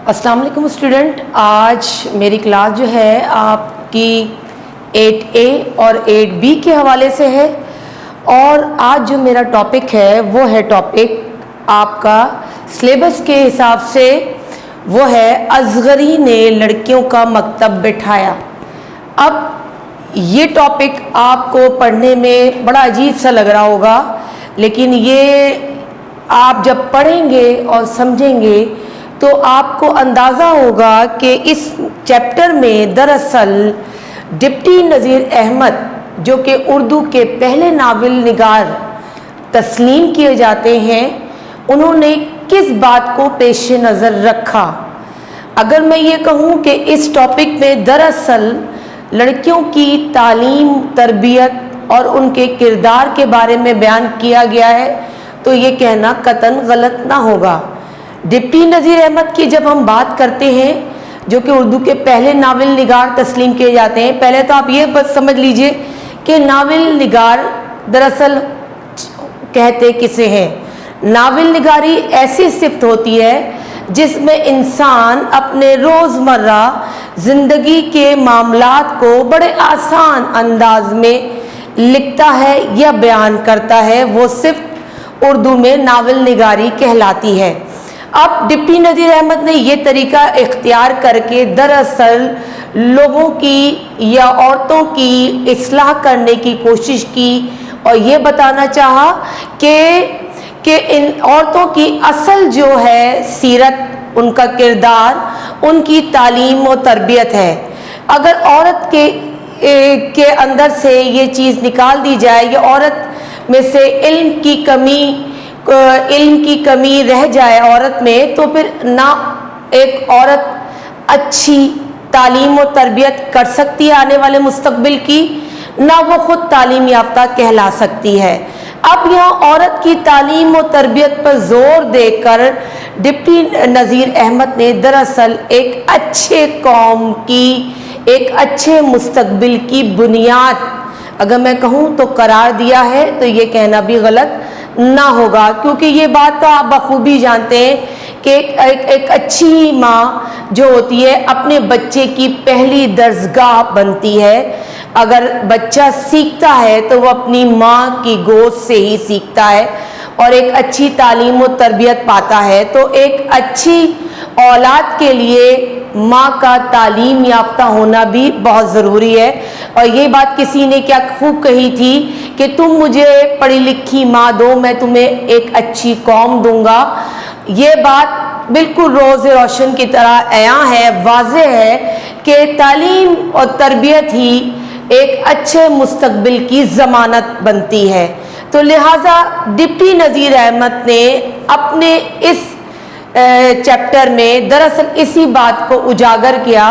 अस्सलाम वालेकुम स्टूडेंट। आज मेरी क्लास जो है आपकी 8A और 8B के हवाले से है और आज जो मेरा टॉपिक है वो है टॉपिक आपका सिलेबस के हिसाब से वो है असगरी ने लड़कियों का मकतब बिठाया। अब ये टॉपिक आपको पढ़ने में बड़ा अजीब सा लग रहा होगा, लेकिन ये आप जब पढ़ेंगे और समझेंगे तो आपको अंदाज़ा होगा कि इस चैप्टर में दरअसल डिप्टी नज़ीर अहमद जो कि उर्दू के पहले नावल निगार तस्लीम किए जाते हैं, उन्होंने किस बात को पेश नज़र रखा। अगर मैं ये कहूँ कि इस टॉपिक में दरअसल लड़कियों की तालीम, तरबियत और उनके किरदार के बारे में बयान किया गया है तो ये कहना कतन गलत ना होगा। डिप्टी नज़ीर अहमद की जब हम बात करते हैं, जो कि उर्दू के पहले नावल निगार तस्लीम किए जाते हैं, पहले तो आप ये बस समझ लीजिए कि नावल निगार दरअसल कहते किसे हैं। नावल निगारी ऐसी सिफ्त होती है जिसमें इंसान अपने रोज़मर्रा ज़िंदगी के मामलात को बड़े आसान अंदाज में लिखता है या बयान करता है। वो सिर्फ उर्दू में नावल निगारी कहलाती है। अब डिप्टी नज़ीर अहमद ने ये तरीका इख्तियार करके दरअसल लोगों की या औरतों की इस्लाह करने की कोशिश की और ये बताना चाहा कि इन औरतों की असल जो है सीरत, उनका किरदार, उनकी तालीम और तरबियत है। अगर औरत के अंदर से ये चीज़ निकाल दी जाए या औरत में से इल्म की कमी रह जाए औरत में, तो फिर ना एक औरत अच्छी तालीम और तरबियत कर सकती है आने वाले मुस्तकबिल की, ना वो खुद तालीम याफ्ता कहला सकती है। अब यहाँ औरत की तालीम और तरबियत पर जोर देकर डिप्टी नज़ीर अहमद ने दरअसल एक अच्छे कौम की, एक अच्छे मुस्तकबिल की बुनियाद अगर मैं कहूँ तो करार दिया है, तो ये कहना भी गलत ना होगा, क्योंकि ये बात तो आप बखूबी जानते हैं कि एक अच्छी माँ जो होती है अपने बच्चे की पहली दर्जगाह बनती है। अगर बच्चा सीखता है तो वो अपनी माँ की गोद से ही सीखता है और एक अच्छी तालीम और तरबियत पाता है। तो एक अच्छी औलाद के लिए माँ का तालीम याफ्ता होना भी बहुत ज़रूरी है। और ये बात किसी ने क्या खूब कही थी कि तुम मुझे पढ़ी लिखी माँ दो, मैं तुम्हें एक अच्छी कौम दूंगा। ये बात बिल्कुल रोज़ रोशन की तरह अयां है, वाज़ेह है कि तालीम और तरबियत ही एक अच्छे मुस्तकबिल की ज़मानत बनती है। तो लिहाजा डिप्टी नज़ीर अहमद ने अपने इस चैप्टर में दरअसल इसी बात को उजागर किया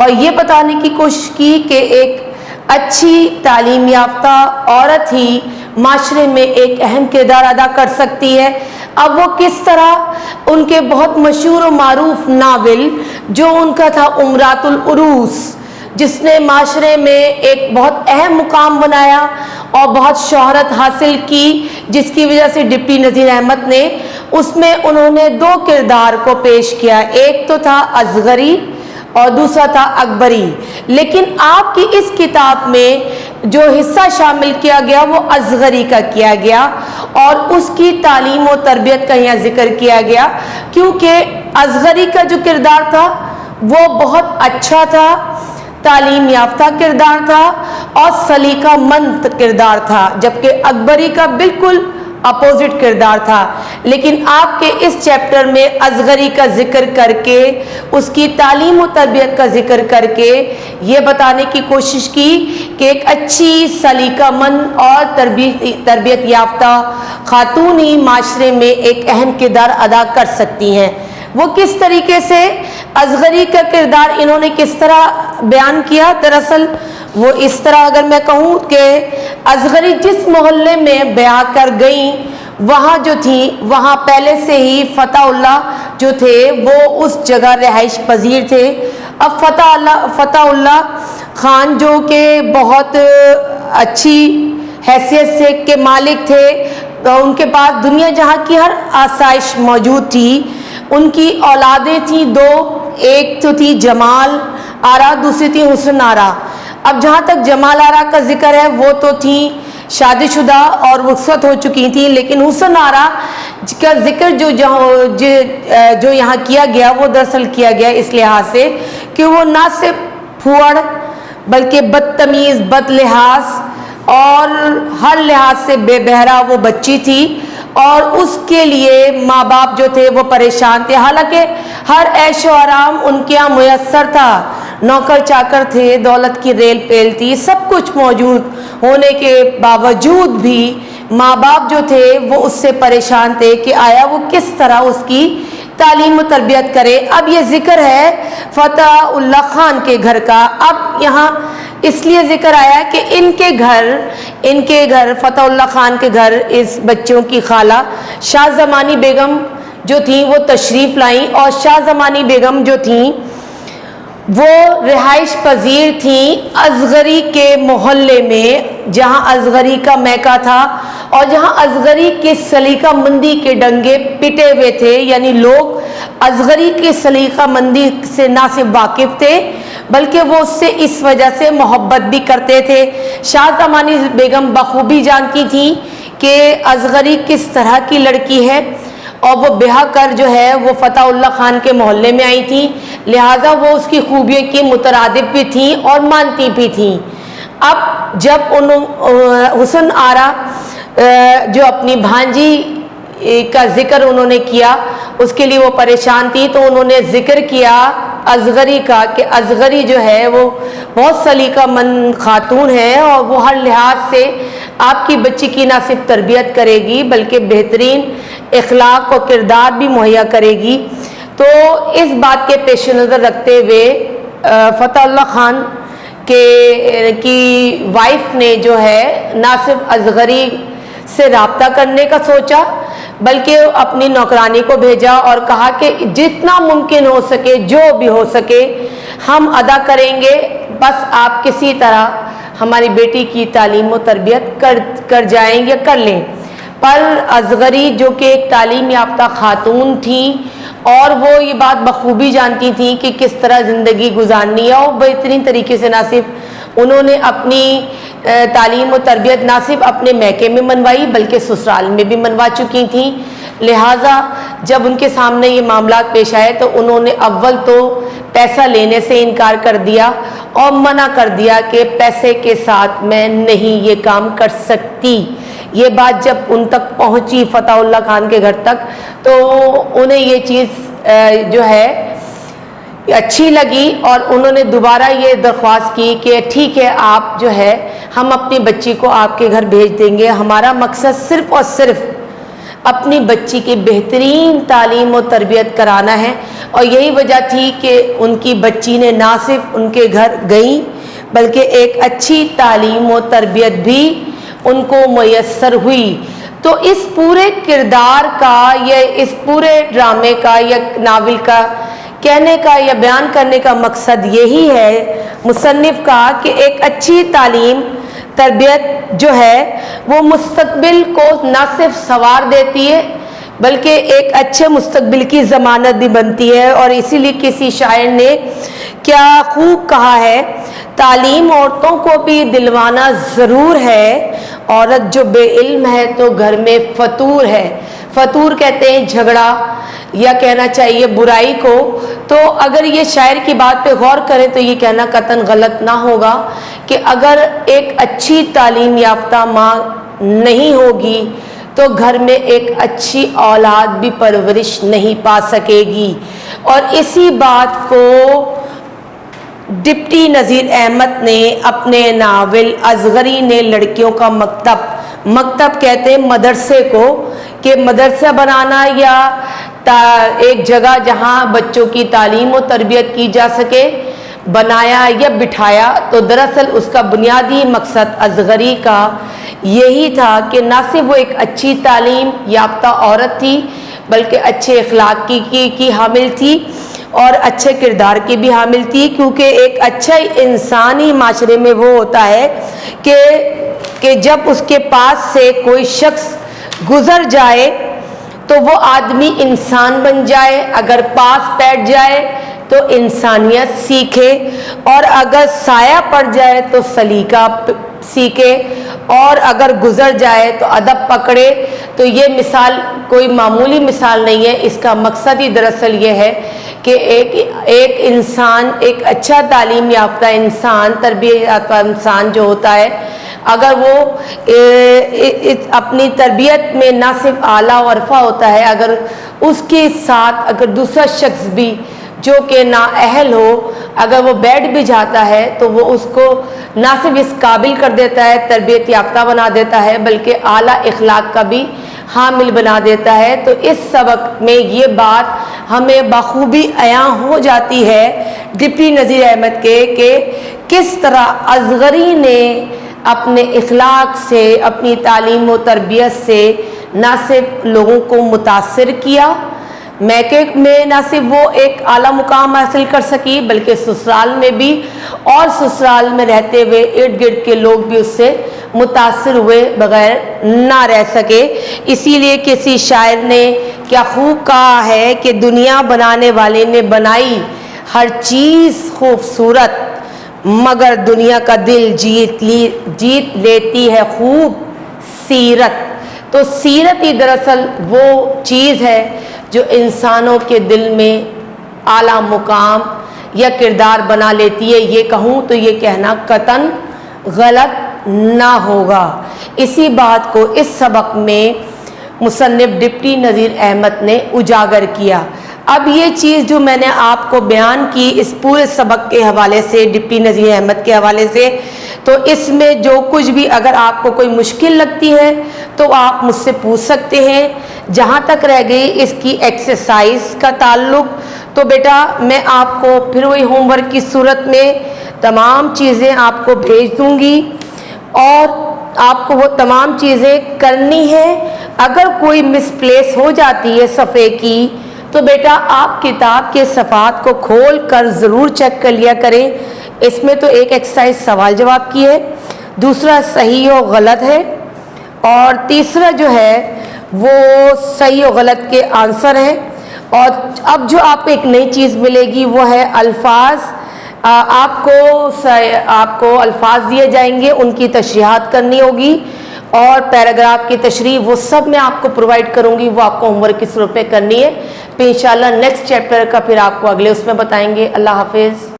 और ये बताने की कोशिश की कि एक अच्छी तालीम याफ्ता औरत ही माशरे में एक अहम किरदार अदा कर सकती है। अब वो किस तरह, उनके बहुत मशहूर और मारूफ नावल जो उनका था उमरातुल उरूस, जिसने माशरे में एक बहुत अहम मुकाम बनाया और बहुत शोहरत हासिल की, जिसकी वजह से डिप्टी नज़ीर अहमद ने उसमें उन्होंने दो किरदार को पेश किया। एक तो था असगरी और दूसरा था अकबरी। लेकिन आपकी इस किताब में जो हिस्सा शामिल किया गया वो असगरी का किया गया और उसकी तालीम और तरबियत का यहाँ जिक्र किया गया, क्योंकि असगरी का जो किरदार था वो बहुत अच्छा था, तालीम याफ्ता किरदार था और सलीकामंद किरदार था, जबकि अकबरी का बिल्कुल अपोजिट किरदार था। लेकिन आपके इस चैप्टर में असगरी का जिक्र करके, उसकी तालीम और तरबियत का जिक्र करके ये बताने की कोशिश की कि एक अच्छी सलीकामंद और तरबियत याफ्ता खातून ही माशरे में एक अहम किरदार अदा कर सकती हैं। वो किस तरीके से असगरी का किरदार इन्होंने किस तरह बयान किया, दरअसल वो इस तरह अगर मैं कहूँ कि असगरी जिस मोहल्ले में ब्याह कर गई, वहाँ जो थी वहाँ पहले से ही फताउल्लाह जो थे वो उस जगह रिहाइश पजीर थे। अब फताउल्लाह खान जो कि बहुत अच्छी हैसियत से के मालिक थे, तो उनके पास दुनिया जहाँ की हर आसाइश मौजूद थी। उनकी औलादें थीं दो, एक तो थी जमाल आरा, दूसरी थी हुस्न आरा। अब जहाँ तक जमाल आरा का जिक्र है वो तो थी शादीशुदा और रुखसत हो चुकी थी, लेकिन हुस्न आरा का जिक्र जो यहाँ किया गया वो दरअसल किया गया इस लिहाज से कि वो ना सिर्फ फुअड़ बल्कि बदतमीज़, बदलिहाज और हर लिहाज से बेबहरा वो बच्ची थी और उसके लिए माँ बाप जो थे वो परेशान थे। हालांकि हर ऐशो आराम उनके यहाँ मुयस्सर था, नौकर चाकर थे, दौलत की रेल पेल थी, सब कुछ मौजूद होने के बावजूद भी माँ बाप जो थे वो उससे परेशान थे कि आया वो किस तरह उसकी तालीम व तरबियत करे। अब ये जिक्र है फतहुल्लाह खान के घर का। अब यहाँ इसलिए जिक्र आया कि इनके घर फतहुल्लाह खान के घर इस बच्चों की खाला शाह ज़मानी बेगम जो थी वो तशरीफ़ लाई और शाह ज़मानी बेगम जो थी वो रिहाइश पजीर थी असगरी के मोहल्ले में, जहाँ असगरी का मैका था और जहाँ असगरी के सलीका मंदी के डंगे पिटे हुए थे। यानी लोग असगरी के सलीका मंदी से ना सिर्फ वाकिफ़ थे बल्कि वो उससे इस वजह से मोहब्बत भी करते थे। शाह ज़मानी बेगम बखूबी जानती थी कि असगरी किस तरह की लड़की है और वो ब्याह कर जो है वो फतहुल्लाह खान के मोहल्ले में आई थी, लिहाजा वो उसकी खूबियों की मुतरादिफ भी थी और मानती भी थी। अब जब हुस्न आरा जो अपनी भांजी का जिक्र उन्होंने किया, उसके लिए वो परेशान थी, तो उन्होंने जिक्र किया असगरी का कि असगरी जो है वो बहुत सलीकामंद खातून है और वो हर लिहाज से आपकी बच्ची की ना सिर्फ तरबियत करेगी बल्कि बेहतरीन इखलाक और किरदार भी मुहैया करेगी। तो इस बात के पेश नज़र रखते हुए फतहुल्लाह खान की वाइफ ने जो है ना सिर्फ असगरी से राब्ता करने का सोचा बल्कि अपनी नौकरानी को भेजा और कहा कि जितना मुमकिन हो सके, जो भी हो सके हम अदा करेंगे, बस आप किसी तरह हमारी बेटी की तालीम व तरबियत कर जाएंगे, कर लें। पर असगरी जो कि एक तालीम याफ्ता खातून थी और वो ये बात बखूबी जानती थी कि किस तरह ज़िंदगी गुजारनी है और बेहतरीन तरीके से ना सिर्फ उन्होंने अपनी तालीम व तरबियत ना सिर्फ अपने मैके में मनवाई बल्कि ससुराल में भी मनवा चुकी थी। लिहाजा जब उनके सामने ये मामला पेश आए तो उन्होंने अव्वल तो पैसा लेने से इनकार कर दिया और मना कर दिया कि पैसे के साथ मैं नहीं ये काम कर सकती। ये बात जब उन तक पहुंची फतहुल्लाह खान के घर तक तो उन्हें ये चीज़ जो है अच्छी लगी और उन्होंने दोबारा ये दरख्वास्त की कि ठीक है, आप जो है हम अपनी बच्ची को आपके घर भेज देंगे, हमारा मकसद सिर्फ़ और सिर्फ अपनी बच्ची की बेहतरीन तालीम और तरबियत कराना है। और यही वजह थी कि उनकी बच्ची ने ना सिर्फ उनके घर गई बल्कि एक अच्छी तालीम और तरबियत भी उनको मुयस्सर हुई। तो इस पूरे किरदार का या इस पूरे ड्रामे का या नावल का कहने का या बयान करने का मकसद यही है मुसन्निफ़ का कि एक अच्छी तालीम तरबियत जो है वो मुस्तकबिल को न सिर्फ संवार देती है बल्कि एक अच्छे मुस्तकबिल की ज़मानत भी बनती है। और इसीलिए किसी शायर ने क्या खूब कहा है, तालीम औरतों को भी दिलवाना ज़रूर है, औरत जो बेइल्म है तो घर में फतूर है। फतूर कहते हैं झगड़ा या कहना चाहिए बुराई को। तो अगर ये शायर की बात पे गौर करें तो ये कहना कतन गलत ना होगा कि अगर एक अच्छी तालीम याफ्ता माँ नहीं होगी तो घर में एक अच्छी औलाद भी परवरिश नहीं पा सकेगी। और इसी बात को डिप्टी नज़ीर अहमद ने अपने नावल असगरी ने लड़कियों का मकतब कहते हैं मदरसे को, कि मदरसा बनाना या एक जगह जहां बच्चों की तालीम और तरबियत की जा सके बनाया या बिठाया। तो दरअसल उसका बुनियादी मकसद असगरी का यही था कि ना सिर्फ वो एक अच्छी तालीम याफ्ता औरत थी बल्कि अच्छे अखलाक की हामिल थी और अच्छे किरदार की भी हामिल थी। क्योंकि एक अच्छा इंसान ही माशरे में वो होता है कि जब उसके पास से कोई शख्स गुजर जाए तो वो आदमी इंसान बन जाए, अगर पास बैठ जाए तो इंसानियत सीखे, और अगर साया पड़ जाए तो सलीका सीखे, और अगर गुजर जाए तो अदब पकड़े। तो ये मिसाल कोई मामूली मिसाल नहीं है, इसका मकसद ही दरअसल ये है कि एक इंसान, एक अच्छा तालीम याफ्ता इंसान, तरबियत याफ्ता इंसान जो होता है, अगर वो अपनी तरबियत में ना सिर्फ आला और अरफा होता है, अगर उसके साथ अगर दूसरा शख्स भी जो कि नाअहल हो, अगर वो बैठ भी जाता है तो वो उसको ना सिर्फ इस काबिल कर देता है, तरबियत याफ्ता बना देता है, बल्कि आला इखलाक का भी हामिल बना देता है। तो इस सबक में ये बात हमें बखूबी अयां हो जाती है डिप्टी नज़ीर अहमद के कि किस तरह असगरी ने अपने इखलाक से, अपनी तालीम व तरबियत से ना सिर्फ लोगों को मुतासिर किया, मैके में ना सिर्फ वो एक आला मुकाम हासिल कर सकी, बल्कि ससुराल में भी, और ससुराल में रहते हुए इर्द गिर्द के लोग भी उससे मुतासिर हुए बगैर ना रह सके। इसीलिए किसी शायर ने क्या खूब कहा है कि दुनिया बनाने वाले ने बनाई हर चीज़ खूबसूरत, मगर दुनिया का दिल जीत लेती है खूब सीरत। तो सीरत ही दरअसल वो चीज़ है जो इंसानों के दिल में आला मुकाम या किरदार बना लेती है। ये कहूँ तो ये कहना कतन गलत ना होगा। इसी बात को इस सबक में मुसन्निफ डिप्टी नज़ीर अहमद ने उजागर किया। अब ये चीज़ जो मैंने आपको बयान की इस पूरे सबक के हवाले से, डिप्टी नज़ीर अहमद के हवाले से, तो इसमें जो कुछ भी अगर आपको कोई मुश्किल लगती है तो आप मुझसे पूछ सकते हैं। जहाँ तक रह गई इसकी एक्सरसाइज का ताल्लुक, तो बेटा मैं आपको फिर वही होमवर्क की सूरत में तमाम चीज़ें आपको भेज दूँगी, और आपको वो तमाम चीज़ें करनी है। अगर कोई मिसप्लेस हो जाती है सफ़े की, तो बेटा आप किताब के सफ़ात को खोल कर ज़रूर चेक कर लिया करें। इसमें तो एक एक्सरसाइज सवाल जवाब की है, दूसरा सही और गलत है, और तीसरा जो है वो सही और गलत के आंसर हैं। और अब जो आपको एक नई चीज़ मिलेगी वो है अल्फाज। आपको अल्फाज दिए जाएंगे, उनकी तशरीहात करनी होगी, और पैराग्राफ की तशरीह वो सब मैं आपको प्रोवाइड करूंगी, वो आपको होमवर्क की सूरत पे करनी है। फिर इंशाल्लाह नेक्स्ट चैप्टर का फिर आपको अगले उसमें बताएंगे। अल्लाह हाफिज़।